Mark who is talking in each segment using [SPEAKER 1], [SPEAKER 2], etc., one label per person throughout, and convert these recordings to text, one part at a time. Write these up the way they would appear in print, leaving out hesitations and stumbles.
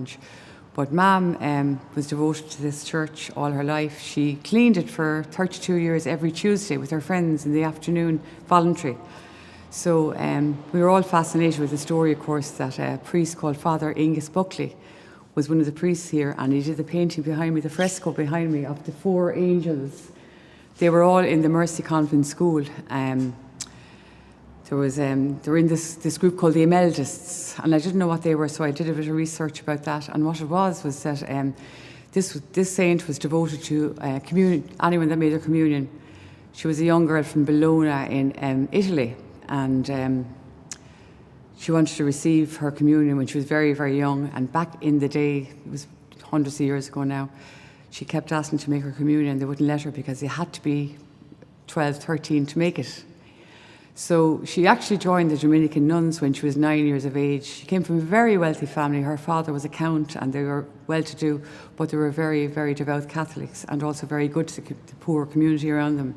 [SPEAKER 1] Orange. But Mam was devoted to this church all her life. She cleaned it for 32 years every Tuesday with her friends in the afternoon, voluntary. So we were all fascinated with the story, of course, that a priest called Father Aengus Buckley was one of the priests here, and he did the painting behind me, the fresco behind me of the 4 angels. They were all in the Mercy Convent School. They were in this group called the Emeldists, and I didn't know what they were, so I did a bit of research about that. And what it was that this saint was devoted to anyone that made their communion. She was a young girl from Bologna in Italy, and she wanted to receive her communion when she was very, very young. And back in the day, it was hundreds of years ago now, she kept asking to make her communion. They wouldn't let her because you had to be 12, 13 to make it. So she actually joined the Dominican nuns when she was 9 years of age. She came from a very wealthy family. Her father was a count and they were well-to-do, but they were very, very devout Catholics and also very good to the poor community around them.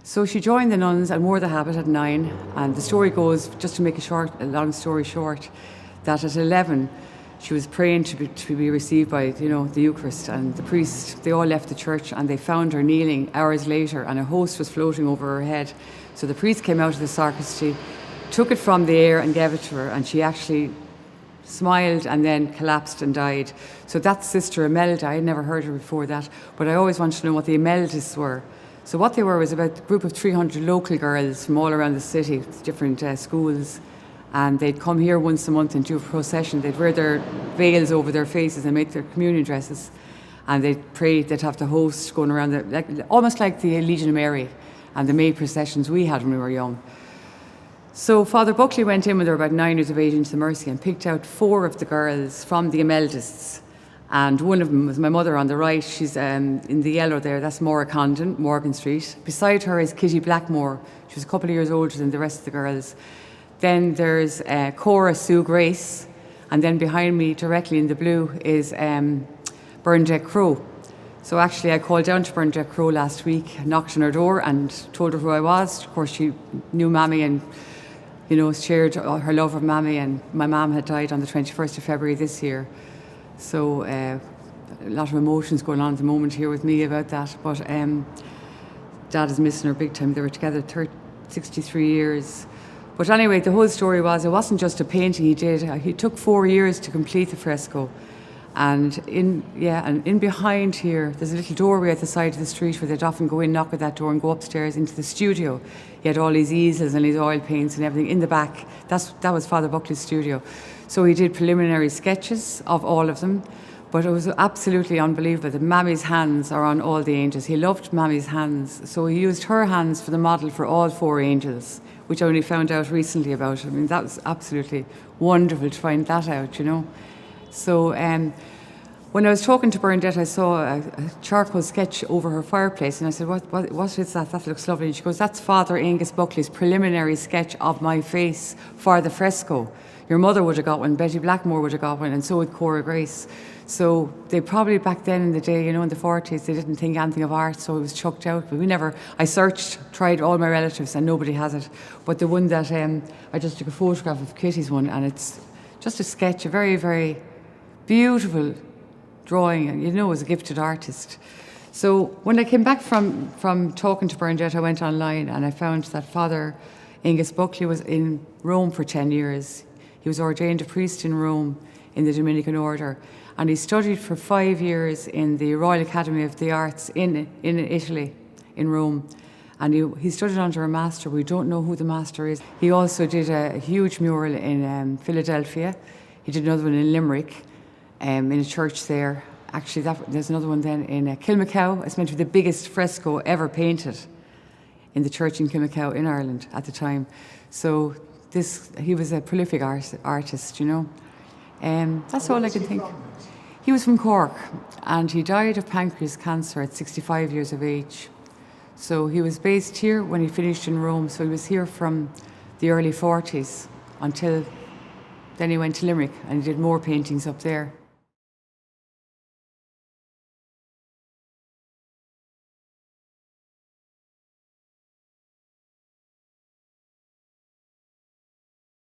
[SPEAKER 1] So she joined the nuns and wore the habit at 9. And the story goes, just to make a long story short, that at 11 she was praying to be received by the Eucharist, and the priest, they all left the church and they found her kneeling hours later, and a host was floating over her head. So the priest came out of the sacristy, took it from the air and gave it to her, and she actually smiled and then collapsed and died. So that's Sister Imelda. I had never heard her before that, but I always wanted to know what the Imeldists were. So what they were was about a group of 300 local girls from all around the city, different schools, and they'd come here once a month and do a procession. They'd wear their veils over their faces and make their communion dresses, and they'd pray. They'd have the host going around, almost like the Legion of Mary and the May processions we had when we were young. So Father Buckley went in when they were about 9 years of age into the Mercy and picked out 4 of the girls from the Emeldists. And one of them was my mother on the right. She's in the yellow there. That's Maura Condon, Morgan Street. Beside her is Kitty Blackmore. She was a couple of years older than the rest of the girls. Then there's Cora Sue Grace. And then behind me, directly in the blue, is Bernadette Crowe. So actually, I called down to Bernadette Crowe last week, knocked on her door and told her who I was. Of course, she knew Mammy and, shared her love of Mammy. And my mum had died on the 21st of February this year. So a lot of emotions going on at the moment here with me about that. But Dad is missing her big time. They were together 63 years. But anyway, the whole story was, it wasn't just a painting he did. He took 4 years to complete the fresco. And in behind here, there's a little doorway at the side of the street where they'd often go in, knock at that door and go upstairs into the studio. He had all his easels and his oil paints and everything in the back. That was Father Buckley's studio. So he did preliminary sketches of all of them, but it was absolutely unbelievable that Mammy's hands are on all the angels. He loved Mammy's hands, so he used her hands for the model for all 4 angels, which I only found out recently about. I mean, that was absolutely wonderful to find that out, So when I was talking to Bernadette, I saw a charcoal sketch over her fireplace, and I said, what is that? That looks lovely. And she goes, that's Father Aengus Buckley's preliminary sketch of my face for the fresco. Your mother would have got one, Betty Blackmore would have got one, and so would Cora Grace. So they probably back then in the day, in the 40s, they didn't think anything of art, so it was chucked out. But I searched, tried all my relatives, and nobody has it. But the one that, I just took a photograph of Kitty's one, and it's just a sketch, a very, very beautiful drawing, and was a gifted artist. So when I came back from talking to Bernadette, I went online and I found that Father Aengus Buckley was in Rome for 10 years. He was ordained a priest in Rome in the Dominican order, and he studied for 5 years in the Royal Academy of the Arts in Italy, in Rome. And he studied under a master. We don't know who the master is. He also did a huge mural in Philadelphia. He did another one in Limerick, in a church there. Actually, there's another one then in Kilmacow. It's meant to be the biggest fresco ever painted in the church in Kilmacow in Ireland at the time. So he was a prolific artist, That's all I can think. He was from Cork, and he died of pancreas cancer at 65 years of age. So he was based here when he finished in Rome. So he was here from the early 40s until then he went to Limerick and he did more paintings up there.